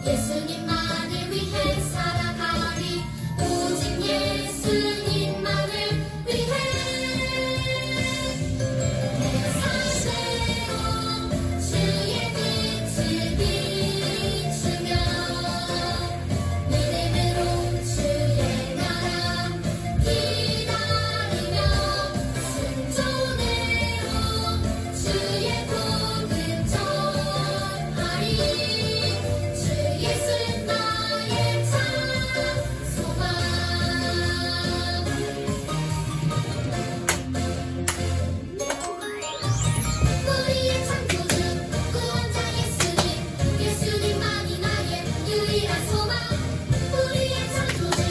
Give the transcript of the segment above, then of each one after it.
예수님만을 위해 살아가리. 오직 예수님만을 위해 내 삶대로 주의 빛을 비추며 믿음으로 주의 나라 기다리며 순종으로 주의 복음 전하리. 주 예수 나의 참 소망. 우리의 창조주 구원자 예수님, 예수님만이 나의 유일한 소망. 우리의 창조주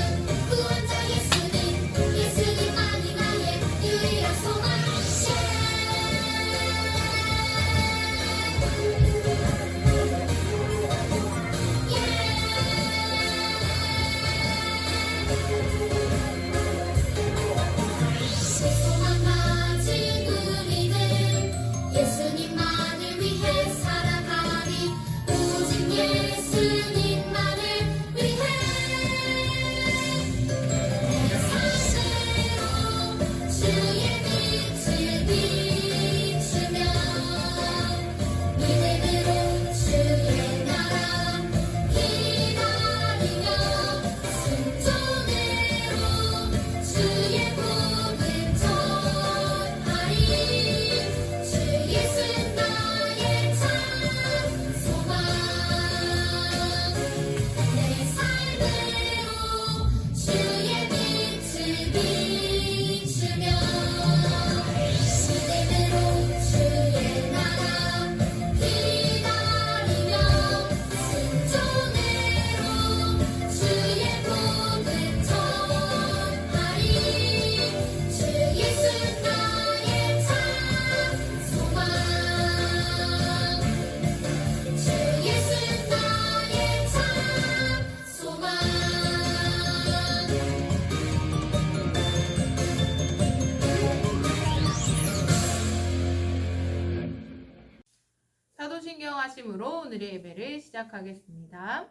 구원자 예수님, 예수님만이 나의 유일한 소망. 소망 가진 우리는 예수님만을 위해 살아가리. 오직 예수님만을 위해 내 삶대로 주의 빛을 비추며 믿음으로 주의 나라 기다리며 순종으로 주의 복음 전하리. 주 예수 나의 참 소망. 내 삶대로 주의 빛을 비추며 믿음으로 주의 나라 기다리며 순종으로 주의 복음 전하리. 주 예수 나의 참 소망. 주 예수 나의 참 소망. 사도신경 하심으로 오늘의 예배를 시작하겠습니다.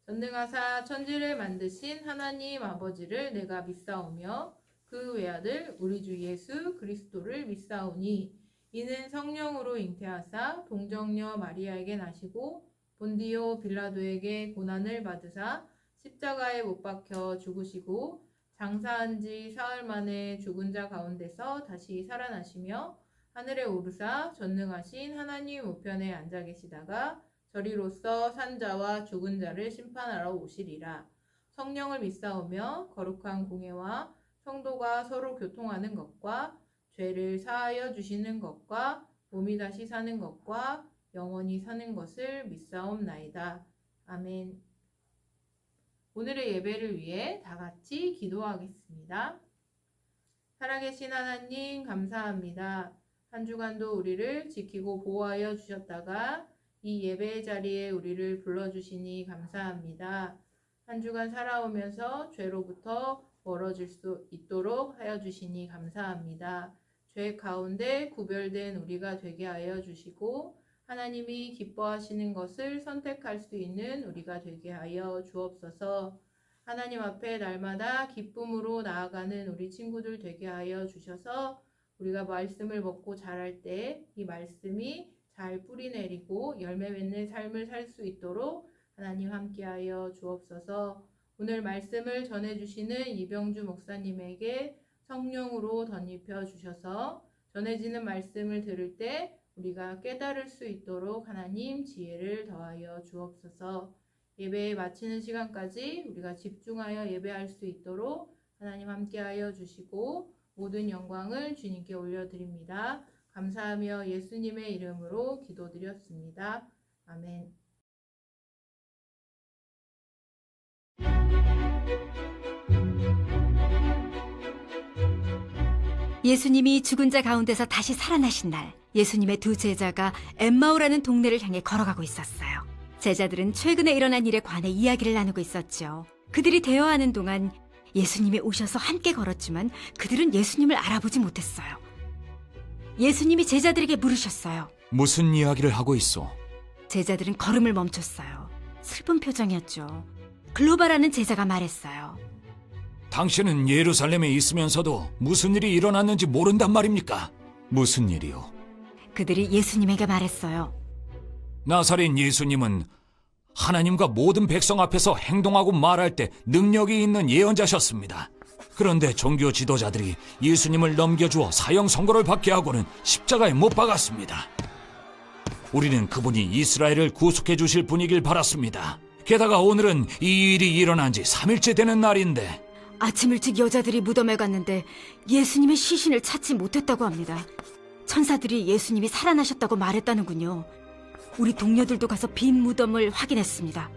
전능하사 천지를 만드신 하나님 아버지를 내가 믿사오며 그 외아들 우리 주 예수 그리스도를 믿사오니 이는 성령으로 잉태하사 동정녀 마리아에게 나시고 본디오 빌라도에게 고난을 받으사 십자가에 못 박혀 죽으시고 장사한 지 사흘 만에 죽은 자 가운데서 다시 살아나시며 하늘에 오르사 전능하신 하나님 우편에 앉아 계시다가 저리로서 산자와 죽은 자를 심판하러 오시리라. 성령을 믿사오며 거룩한 공회와 성도가 서로 교통하는 것과 죄를 사하여 주시는 것과 몸이 다시 사는 것과 영원히 사는 것을 믿사옵나이다. 아멘. 오늘의 예배를 위해 다 같이 기도하겠습니다. 살아계신 하나님 감사합니다. 한 주간도 우리를 지키고 보호하여 주셨다가 이 예배의 자리에 우리를 불러주시니 감사합니다. 한 주간 살아오면서 죄로부터 멀어질 수 있도록 하여 주시니 감사합니다. 죄 가운데 구별된 우리가 되게 하여 주시고 하나님이 기뻐하시는 것을 선택할 수 있는 우리가 되게 하여 주옵소서. 하나님 앞에 날마다 기쁨으로 나아가는 우리 친구들 되게 하여 주셔서 우리가 말씀을 먹고 자랄 때 이 말씀이 잘 뿌리 내리고 열매 맺는 삶을 살 수 있도록 하나님 함께하여 주옵소서. 오늘 말씀을 전해주시는 이병주 목사님에게 성령으로 덧입혀 주셔서 전해지는 말씀을 들을 때 우리가 깨달을 수 있도록 하나님 지혜를 더하여 주옵소서. 예배 마치는 시간까지 우리가 집중하여 예배할 수 있도록 하나님 함께하여 주시고 모든 영광을 주님께 올려드립니다. 감사하며 예수님의 이름으로 기도드렸습니다. 아멘. 예수님이 죽은 자 가운데서 다시 살아나신 날, 예수님의 두 제자가 엠마오라는 동네를 향해 걸어가고 있었어요. 제자들은 최근에 일어난 일에 관해 이야기를 나누고 있었죠. 그들이 대화하는 동안 예수님이 오셔서 함께 걸었지만 그들은 예수님을 알아보지 못했어요. 예수님이 제자들에게 물으셨어요. 무슨 이야기를 하고 있어? 제자들은 걸음을 멈췄어요. 슬픈 표정이었죠. 글로바라는 제자가 말했어요. 당신은 예루살렘에 있으면서도 무슨 일이 일어났는지 모른단 말입니까? 무슨 일이요? 그들이 예수님에게 말했어요. 나사렛 예수님은 하나님과 모든 백성 앞에서 행동하고 말할 때 능력이 있는 예언자셨습니다. 그런데 종교 지도자들이 예수님을 넘겨주어 사형 선고를 받게 하고는 십자가에 못 박았습니다. 우리는 그분이 이스라엘을 구속해 주실 분이길 바랐습니다. 게다가 오늘은 이 일이 일어난 지 3일째 되는 날인데 아침 일찍 여자들이 무덤에 갔는데 예수님의 시신을 찾지 못했다고 합니다. 천사들이 예수님이 살아나셨다고 말했다는군요. 우리 동료들도 가서 빈 무덤을 확인했습니다.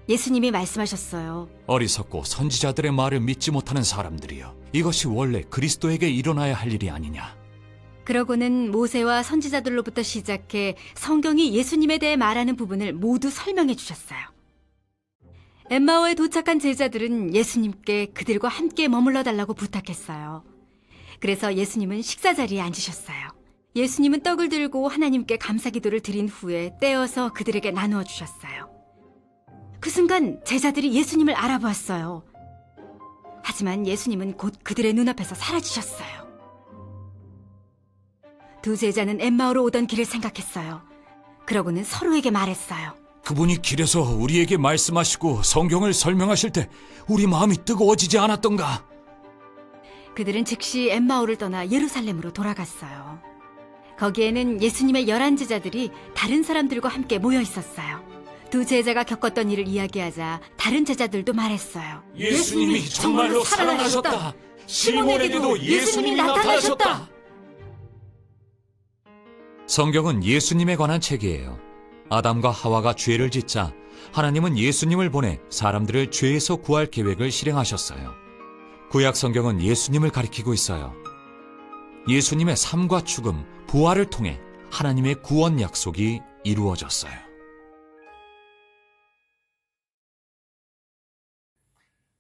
예수님이 말씀하셨어요. 어리석고 선지자들의 말을 믿지 못하는 사람들이여, 이것이 원래 그리스도에게 일어나야 할 일이 아니냐. 그러고는 모세와 선지자들로부터 시작해 성경이 예수님에 대해 말하는 부분을 모두 설명해 주셨어요. 엠마오에 도착한 제자들은 예수님께 그들과 함께 머물러 달라고 부탁했어요. 그래서 예수님은 식사 자리에 앉으셨어요. 예수님은 떡을 들고 하나님께 감사 기도를 드린 후에 떼어서 그들에게 나누어 주셨어요. 그 순간 제자들이 예수님을 알아보았어요. 하지만 예수님은 곧 그들의 눈앞에서 사라지셨어요. 두 제자는 엠마오로 오던 길을 생각했어요. 그러고는 서로에게 말했어요. 그분이 길에서 우리에게 말씀하시고 성경을 설명하실 때 우리 마음이 뜨거워지지 않았던가? 그들은 즉시 엠마오를 떠나 예루살렘으로 돌아갔어요. 거기에는 예수님의 11 제자들이 다른 사람들과 함께 모여 있었어요. 두 제자가 겪었던 일을 이야기하자 다른 제자들도 말했어요. 예수님이 정말로 살아나셨다. 시몬에게도 예수님이 나타나셨다. 성경은 예수님에 관한 책이에요. 아담과 하와가 죄를 짓자 하나님은 예수님을 보내 사람들을 죄에서 구할 계획을 실행하셨어요. 구약 성경은 예수님을 가리키고 있어요. 예수님의 삶과 죽음, 부활을 통해 하나님의 구원 약속이 이루어졌어요.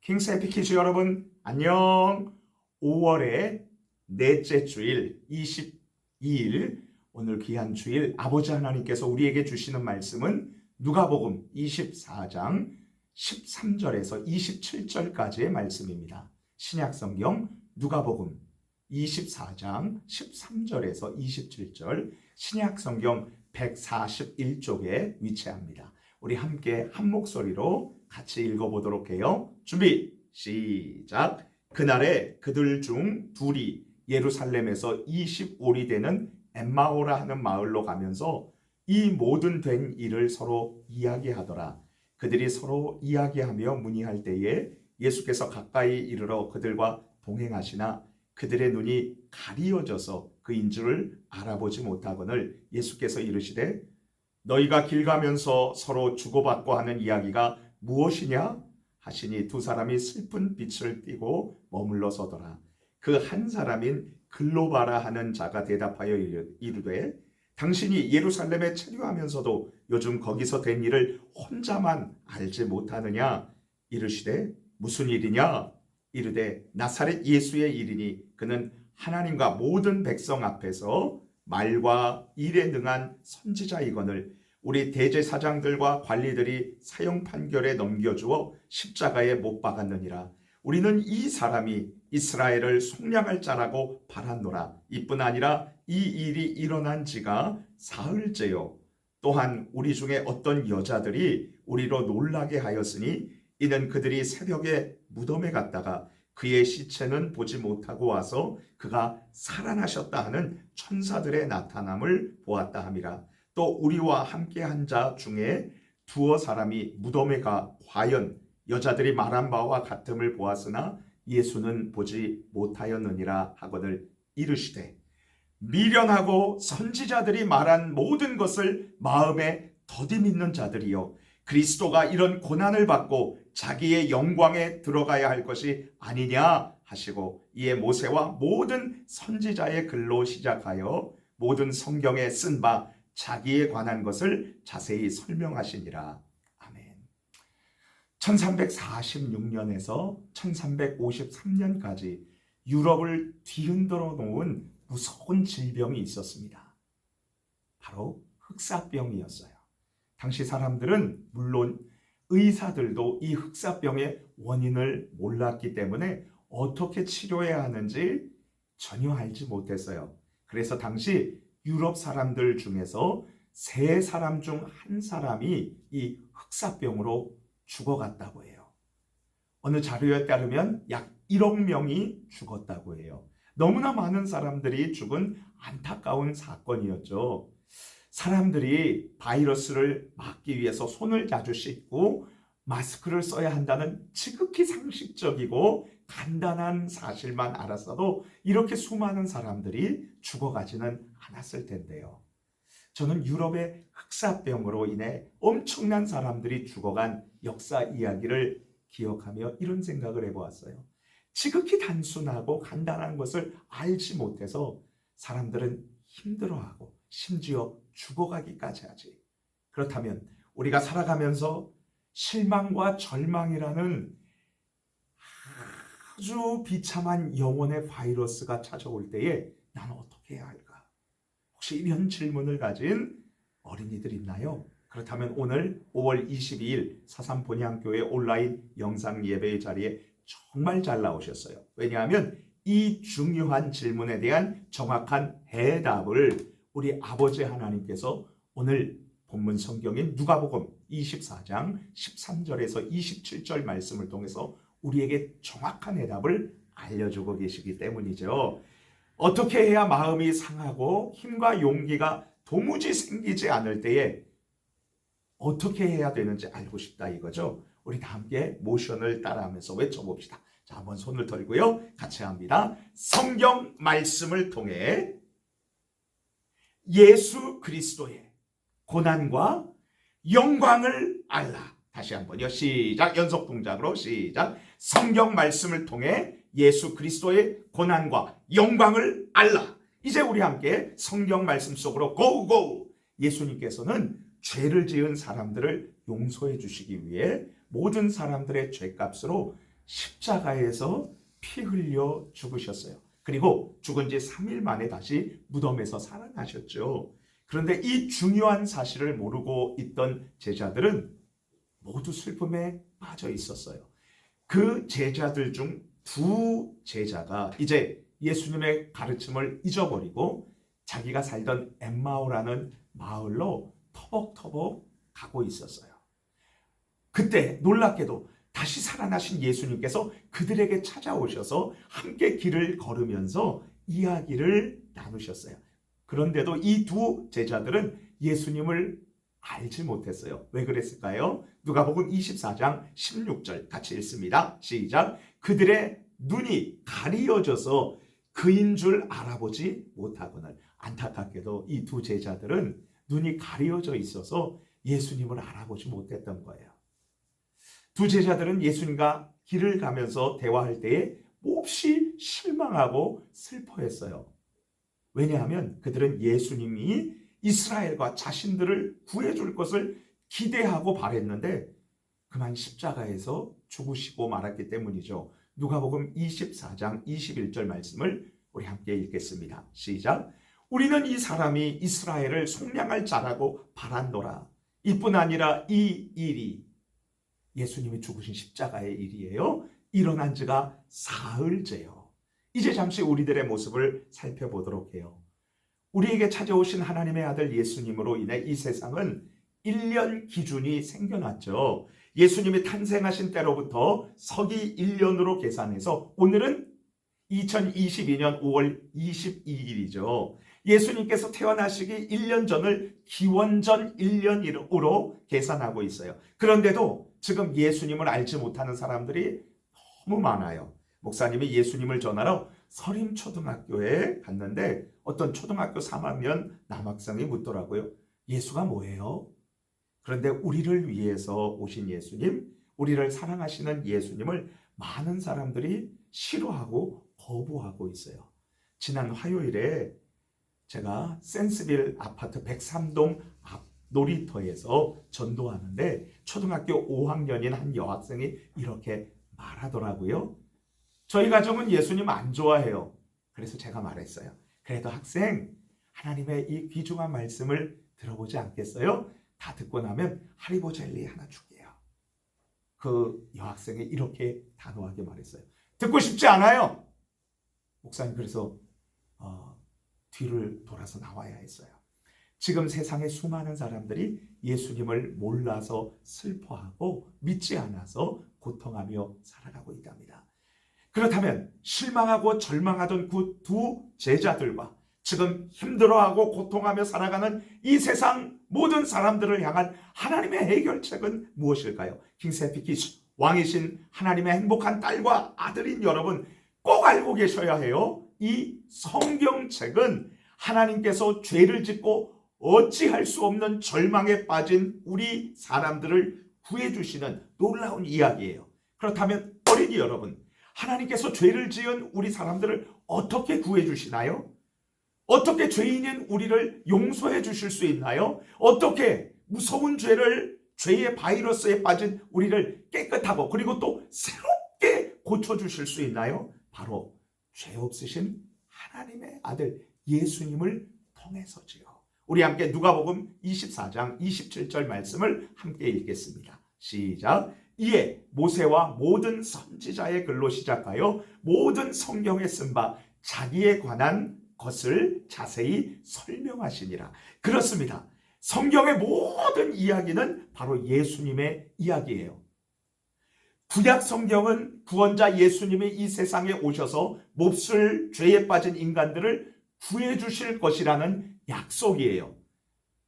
킹스 에피키즈 여러분 안녕. 5월의 넷째 주일 22일 오늘 귀한 주일 아버지 하나님께서 우리에게 주시는 말씀은 누가복음 24장 13절에서 27절까지의 말씀입니다. 신약성경 누가복음 24장 13절에서 27절 신약성경 141쪽에 위치합니다. 우리 함께 한 목소리로 같이 읽어보도록 해요. 준비 시작. 그날에 그들 중 둘이 예루살렘에서 25리 되는 엠마오라 하는 마을로 가면서 이 모든 된 일을 서로 이야기하더라. 그들이 서로 이야기하며 문의할 때에 예수께서 가까이 이르러 그들과 동행하시나 그들의 눈이 가리어져서 그인 줄을 알아보지 못하거늘 예수께서 이르시되 너희가 길 가면서 서로 주고받고 하는 이야기가 무엇이냐 하시니 두 사람이 슬픈 빛을 띠고 머물러 서더라. 그 한 사람인 글로바라 하는 자가 대답하여 이르되 당신이 예루살렘에 체류하면서도 요즘 거기서 된 일을 혼자만 알지 못하느냐. 이르시되 무슨 일이냐. 이르되 나사렛 예수의 일이니 그는 하나님과 모든 백성 앞에서 말과 일에 능한 선지자이거늘 우리 대제사장들과 관리들이 사형 판결에 넘겨주어 십자가에 못 박았느니라. 우리는 이 사람이 이스라엘을 속량할 자라고 바랐노라. 이뿐 아니라 이 일이 일어난 지가 사흘째요. 또한 우리 중에 어떤 여자들이 우리로 놀라게 하였으니 이는 그들이 새벽에 무덤에 갔다가 그의 시체는 보지 못하고 와서 그가 살아나셨다 하는 천사들의 나타남을 보았다 함이라. 또 우리와 함께 한 자 중에 두어 사람이 무덤에 가 과연 여자들이 말한 바와 같음을 보았으나 예수는 보지 못하였느니라 하거늘 이르시되 미련하고 선지자들이 말한 모든 것을 마음에 더디 믿는 자들이여 그리스도가 이런 고난을 받고 자기의 영광에 들어가야 할 것이 아니냐 하시고 이에 모세와 모든 선지자의 글로 시작하여 모든 성경에 쓴 바 자기에 관한 것을 자세히 설명하시니라. 아멘. 1346년에서 1353년까지 유럽을 뒤흔들어 놓은 무서운 질병이 있었습니다. 바로 흑사병이었어요. 당시 사람들은 물론 의사들도 이 흑사병의 원인을 몰랐기 때문에 어떻게 치료해야 하는지 전혀 알지 못했어요. 그래서 당시 유럽 사람들 중에서 3사람 중 1사람이 이 흑사병으로 죽어갔다고 해요. 어느 자료에 따르면 약 1억 명이 죽었다고 해요. 너무나 많은 사람들이 죽은 안타까운 사건이었죠. 사람들이 바이러스를 막기 위해서 손을 자주 씻고 마스크를 써야 한다는 지극히 상식적이고 간단한 사실만 알았어도 이렇게 수많은 사람들이 죽어가지는 않았을 텐데요. 저는 유럽의 흑사병으로 인해 엄청난 사람들이 죽어간 역사 이야기를 기억하며 이런 생각을 해보았어요. 지극히 단순하고 간단한 것을 알지 못해서 사람들은 힘들어하고 심지어 죽어가기까지 하지. 그렇다면 우리가 살아가면서 실망과 절망이라는 아주 비참한 영혼의 바이러스가 찾아올 때에 나는 어떻게 해야 할까? 혹시 이런 질문을 가진 어린이들 있나요? 그렇다면 오늘 5월 22일 사삼본향교회 온라인 영상 예배의 자리에 정말 잘 나오셨어요. 왜냐하면 이 중요한 질문에 대한 정확한 해답을 우리 아버지 하나님께서 오늘 본문 성경인 누가복음 24장 13절에서 27절 말씀을 통해서 우리에게 정확한 해답을 알려주고 계시기 때문이죠. 어떻게 해야 마음이 상하고 힘과 용기가 도무지 생기지 않을 때에 어떻게 해야 되는지 알고 싶다 이거죠. 우리 다 함께 모션을 따라하면서 외쳐봅시다. 자, 한번 손을 들고요. 같이 합니다. 성경 말씀을 통해 예수 그리스도의 고난과 영광을 알라. 다시 한번요. 시작. 연속 동작으로 시작. 성경 말씀을 통해 예수 그리스도의 고난과 영광을 알라. 이제 우리 함께 성경 말씀 속으로 고고. 예수님께서는 죄를 지은 사람들을 용서해 주시기 위해 모든 사람들의 죄값으로 십자가에서 피 흘려 죽으셨어요. 그리고 죽은 지 3일 만에 다시 무덤에서 살아나셨죠. 그런데 이 중요한 사실을 모르고 있던 제자들은 모두 슬픔에 빠져 있었어요. 그 제자들 중 2제자가 이제 예수님의 가르침을 잊어버리고 자기가 살던 엠마오라는 마을로 터벅터벅 가고 있었어요. 그때 놀랍게도 다시 살아나신 예수님께서 그들에게 찾아오셔서 함께 길을 걸으면서 이야기를 나누셨어요. 그런데도 이 2제자들은 예수님을 알지 못했어요. 왜 그랬을까요? 누가복음 24장 16절 같이 읽습니다. 시작. 그들의 눈이 가리어져서 그인 줄 알아보지 못하거늘. 안타깝게도 이 2제자들은 눈이 가리어져 있어서 예수님을 알아보지 못했던 거예요. 2제자들은 예수님과 길을 가면서 대화할 때에 몹시 실망하고 슬퍼했어요. 왜냐하면 그들은 예수님이 이스라엘과 자신들을 구해줄 것을 기대하고 바랬는데 그만 십자가에서 죽으시고 말았기 때문이죠. 누가복음 24장 21절 말씀을 우리 함께 읽겠습니다. 시작. 우리는 이 사람이 이스라엘을 속량할 자라고 바란노라. 이뿐 아니라 이 일이 예수님이 죽으신 십자가의 일이에요. 일어난 지가 사흘째요. 이제 잠시 우리들의 모습을 살펴보도록 해요. 우리에게 찾아오신 하나님의 아들 예수님으로 인해 이 세상은 1년 기준이 생겨났죠. 예수님이 탄생하신 때로부터 서기 1년으로 계산해서 오늘은 2022년 5월 22일이죠. 예수님께서 태어나시기 1년 전을 기원전 1년으로 계산하고 있어요. 그런데도 지금 예수님을 알지 못하는 사람들이 너무 많아요. 목사님이 예수님을 전하러 서림초등학교에 갔는데 어떤 초등학교 3학년 남학생이 묻더라고요. 예수가 뭐예요? 그런데 우리를 위해서 오신 예수님, 우리를 사랑하시는 예수님을 많은 사람들이 싫어하고 거부하고 있어요. 지난 화요일에 제가 센스빌 아파트 103동 앞 놀이터에서 전도하는데 초등학교 5학년인 한 여학생이 이렇게 말하더라고요. 저희 가정은 예수님 안 좋아해요. 그래서 제가 말했어요. 그래도 학생, 하나님의 이 귀중한 말씀을 들어보지 않겠어요? 다 듣고 나면 하리보 젤리 하나 줄게요. 그 여학생이 이렇게 단호하게 말했어요. 듣고 싶지 않아요. 목사님 그래서 뒤를 돌아서 나와야 했어요. 지금 세상에 수많은 사람들이 예수님을 몰라서 슬퍼하고 믿지 않아서 고통하며 살아가고 있답니다. 그렇다면 실망하고 절망하던 그 두 제자들과 지금 힘들어하고 고통하며 살아가는 이 세상 모든 사람들을 향한 하나님의 해결책은 무엇일까요? 킹세피키 왕이신 하나님의 행복한 딸과 아들인 여러분 꼭 알고 계셔야 해요. 이 성경책은 하나님께서 죄를 짓고 어찌할 수 없는 절망에 빠진 우리 사람들을 구해주시는 놀라운 이야기예요. 그렇다면 어린이 여러분, 하나님께서 죄를 지은 우리 사람들을 어떻게 구해주시나요? 어떻게 죄인인 우리를 용서해 주실 수 있나요? 어떻게 무서운 죄의 바이러스에 빠진 우리를 깨끗하고 그리고 또 새롭게 고쳐주실 수 있나요? 바로 죄 없으신 하나님의 아들 예수님을 통해서지요. 우리 함께 누가복음 24장 27절 말씀을 함께 읽겠습니다. 시작. 이에 모세와 모든 선지자의 글로 시작하여 모든 성경에 쓴 바 자기에 관한 것을 자세히 설명하시니라. 그렇습니다. 성경의 모든 이야기는 바로 예수님의 이야기예요. 구약 성경은 구원자 예수님이 이 세상에 오셔서 몹쓸 죄에 빠진 인간들을 구해 주실 것이라는 약속이에요.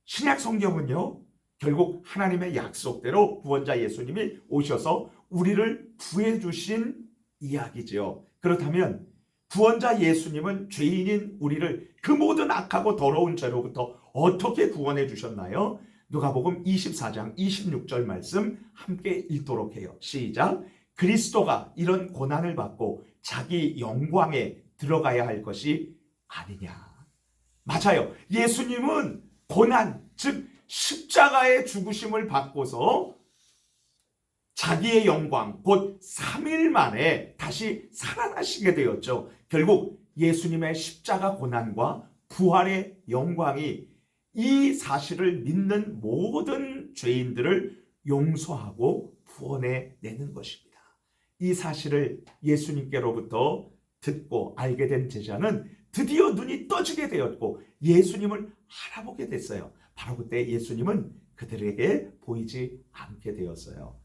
신약 성경은요, 결국 하나님의 약속대로 구원자 예수님이 오셔서 우리를 구해 주신 이야기죠. 그렇다면 구원자 예수님은 죄인인 우리를 그 모든 악하고 더러운 죄로부터 어떻게 구원해 주셨나요? 누가복음 24장 26절 말씀 함께 읽도록 해요. 시작. 그리스도가 이런 고난을 받고 자기 영광에 들어가야 할 것이 아니냐. 맞아요. 예수님은 고난, 즉 십자가의 죽으심을 받고서 자기의 영광, 곧 3일 만에 다시 살아나시게 되었죠. 결국 예수님의 십자가 고난과 부활의 영광이 이 사실을 믿는 모든 죄인들을 용서하고 구원해 내는 것입니다. 이 사실을 예수님께로부터 듣고 알게 된 제자는 드디어 눈이 떠지게 되었고 예수님을 알아보게 됐어요. 바로 그때 예수님은 그들에게 보이지 않게 되었어요.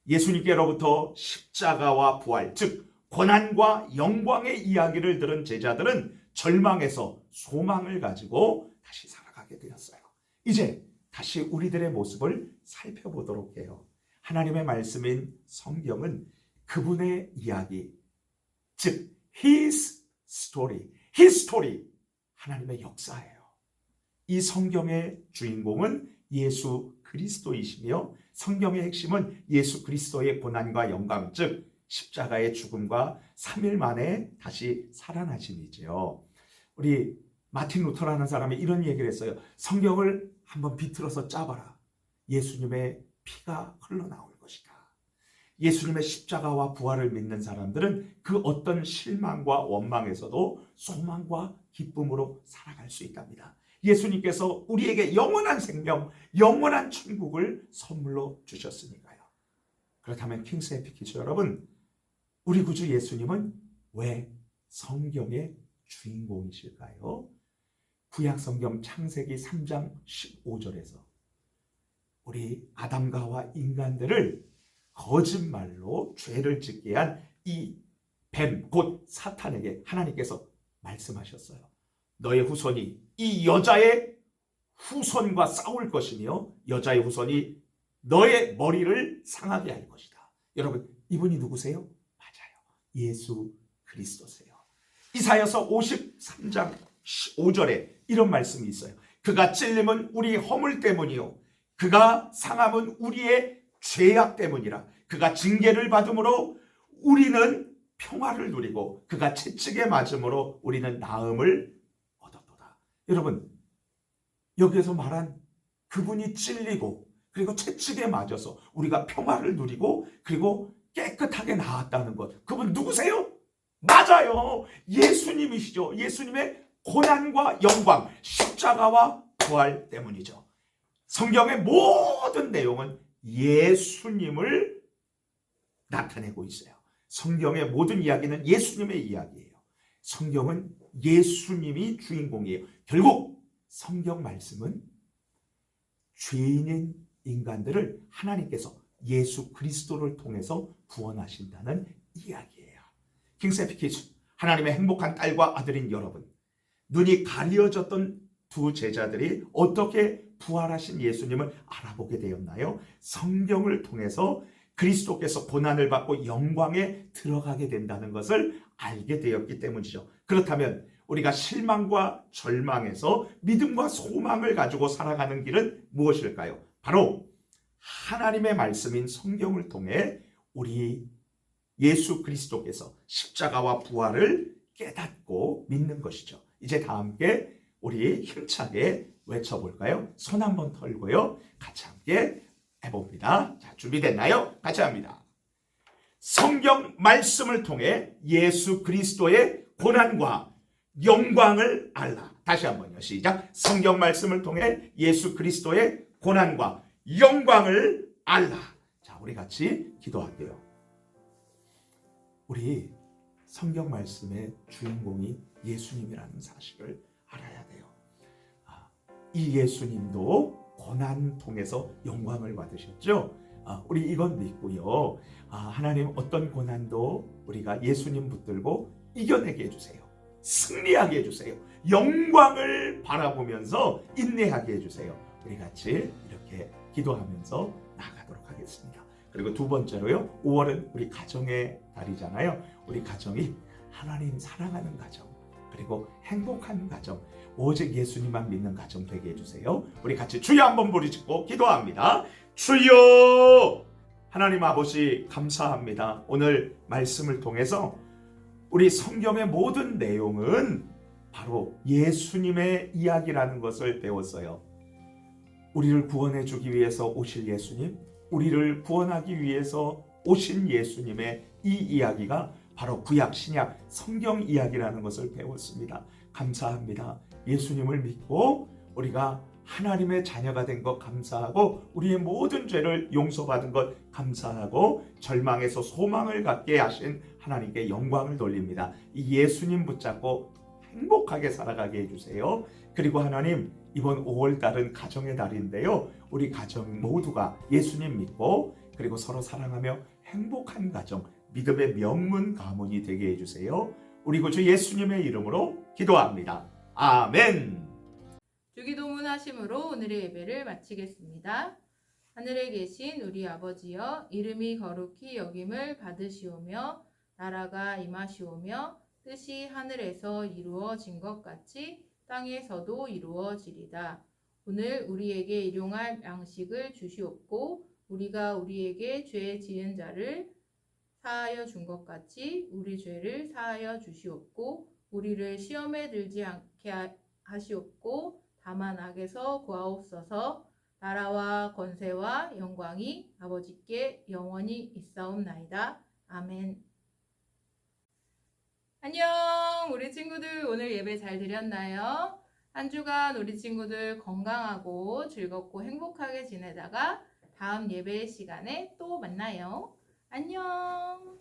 예수님께로부터 십자가와 부활, 즉 고난과 영광의 이야기를 들은 제자들은 절망에서 소망을 가지고 다시 살아가게 되었어요. 이제 다시 우리들의 모습을 살펴보도록 해요. 하나님의 말씀인 성경은 그분의 이야기, 즉 His story, His story, 하나님의 역사예요. 이 성경의 주인공은 예수 그리스도이시며 성경의 핵심은 예수 그리스도의 고난과 영광, 즉 십자가의 죽음과 3일 만에 다시 살아나심이지요. 우리 마틴 루터라는 사람이 이런 얘기를 했어요. 성경을 한번 비틀어서 짜봐라. 예수님의 피가 흘러나올 것이다. 예수님의 십자가와 부활을 믿는 사람들은 그 어떤 실망과 원망에서도 소망과 기쁨으로 살아갈 수 있답니다. 예수님께서 우리에게 영원한 생명, 영원한 천국을 선물로 주셨으니까요. 그렇다면 킹스 에피키즈 여러분, 우리 구주 예수님은 왜 성경의 주인공이실까요? 구약 성경 창세기 3장 15절에서 우리 아담과 하와 인간들을 거짓말로 죄를 짓게 한 이 뱀, 곧 사탄에게 하나님께서 말씀하셨어요. 너의 후손이 이 여자의 후손과 싸울 것이며 여자의 후손이 너의 머리를 상하게 할 것이다. 여러분, 이분이 누구세요? 맞아요. 예수 그리스도세요. 이사야서 53장 5절에 이런 말씀이 있어요. 그가 찔림은 우리 허물 때문이요 그가 상함은 우리의 죄악 때문이라. 그가 징계를 받음으로 우리는 평화를 누리고 그가 채찍에 맞음으로 우리는 나음을 얻었도다. 여러분, 여기에서 말한 그분이 찔리고 그리고 채찍에 맞아서 우리가 평화를 누리고 그리고 깨끗하게 나았다는 것, 그분 누구세요? 맞아요. 예수님이시죠. 예수님의 고난과 영광, 십자가와 부활 때문이죠. 성경의 모든 내용은 예수님을 나타내고 있어요. 성경의 모든 이야기는 예수님의 이야기예요. 성경은 예수님이 주인공이에요. 결국 성경 말씀은 죄인인 인간들을 하나님께서 예수 그리스도를 통해서 구원하신다는 이야기예요. 킹세피키스, 하나님의 행복한 딸과 아들인 여러분, 눈이 가려졌던 두 제자들이 어떻게 부활하신 예수님을 알아보게 되었나요? 성경을 통해서 그리스도께서 고난을 받고 영광에 들어가게 된다는 것을 알게 되었기 때문이죠. 그렇다면 우리가 실망과 절망에서 믿음과 소망을 가지고 살아가는 길은 무엇일까요? 바로 하나님의 말씀인 성경을 통해 우리 예수 그리스도께서 십자가와 부활을 깨닫고 믿는 것이죠. 이제 다 함께 우리 힘차게 외쳐볼까요? 손 한번 털고요. 같이 함께 해봅니다. 자, 준비됐나요? 같이 합니다. 성경 말씀을 통해 예수 그리스도의 고난과 영광을 알라. 다시 한번요. 시작. 성경 말씀을 통해 예수 그리스도의 고난과 영광을 알라. 자, 우리 같이 기도할게요. 우리 성경 말씀의 주인공이 예수님이라는 사실을 알아야 돼요. 이 예수님도 고난 통해서 영광을 받으셨죠. 우리 이건 믿고요. 하나님 어떤 고난도 우리가 예수님 붙들고 이겨내게 해주세요. 승리하게 해주세요. 영광을 바라보면서 인내하게 해주세요. 우리 같이 이렇게 기도하면서 나아가도록 하겠습니다. 그리고 두 번째로요, 5월은 우리 가정의 달이잖아요. 우리 가정이 하나님 사랑하는 가정, 그리고 행복한 가정, 오직 예수님만 믿는 가정 되게 해주세요. 우리 같이 주여 한번 부르짖고 기도합니다. 주여! 하나님 아버지 감사합니다. 오늘 말씀을 통해서 우리 성경의 모든 내용은 바로 예수님의 이야기라는 것을 배웠어요. 우리를 구원해 주기 위해서 오실 예수님, 우리를 구원하기 위해서 오신 예수님의 이 이야기가 바로 구약, 신약, 성경 이야기라는 것을 배웠습니다. 감사합니다. 예수님을 믿고 우리가 하나님의 자녀가 된 것 감사하고 우리의 모든 죄를 용서받은 것 감사하고 절망에서 소망을 갖게 하신 하나님께 영광을 돌립니다. 이 예수님 붙잡고 행복하게 살아가게 해주세요. 그리고 하나님, 이번 5월달은 가정의 달인데요. 우리 가정 모두가 예수님 믿고 그리고 서로 사랑하며 행복한 가정, 믿음의 명문 가문이 되게 해주세요. 우리 구주 예수님의 이름으로 기도합니다. 아멘. 주기도문 하심으로 오늘의 예배를 마치겠습니다. 하늘에 계신 우리 아버지여, 이름이 거룩히 여김을 받으시오며 나라가 임하시오며 뜻이 하늘에서 이루어진 것 같이 땅에서도 이루어지리다. 오늘 우리에게 일용할 양식을 주시옵고 우리가 우리에게 죄 지은 자를 사하여 준 것 같이 우리 죄를 사하여 주시옵고 우리를 시험에 들지 않게 하시옵고 다만 악에서 구하옵소서. 나라와 권세와 영광이 아버지께 영원히 있사옵나이다. 아멘. 안녕, 우리 친구들 오늘 예배 잘 드렸나요? 한 주간 우리 친구들 건강하고 즐겁고 행복하게 지내다가 다음 예배 시간에 또 만나요. 안녕.